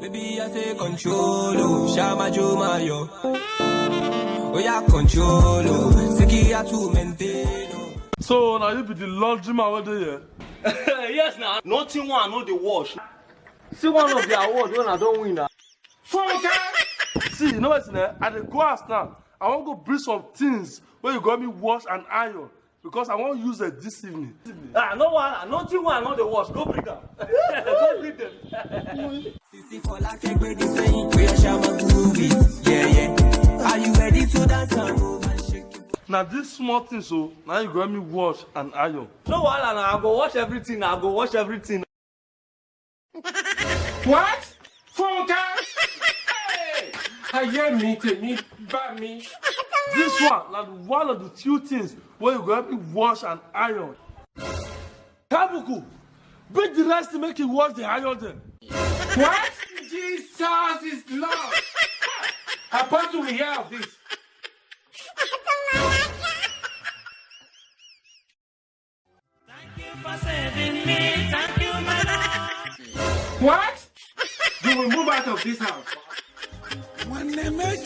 Baby, I say control, oh, Shama Jomayo. Oh, yeah, control, oh, Sekia to maintain. So, now you be the laundry man over there? Yes, now. Nothing one, no the wash. See one of the awards when I don't win now. See, you know what's in there? At the go house now, I want to go bring some things where you got me wash and iron. Because I want to use it this evening. No one, nothing one, not the wash. Go bring them. Go bring them. Sissy for like a great design, we are Shama Groovy. Yeah, yeah. Are you ready to dance and move and shake it? Now, this small thing, so now you got me wash and iron. No one, I go wash everything. I go wash everything. What? Funka? Hey! I hear me, take me, back me. This one, like one of the few things where you got me wash and iron. Kabuku, bring the rest to make you wash the iron then. What? Jesus is Lord. Apostle, we hear of this. Thank you for saving me. Thank you, my Lord. What? You will move out of this house. When they make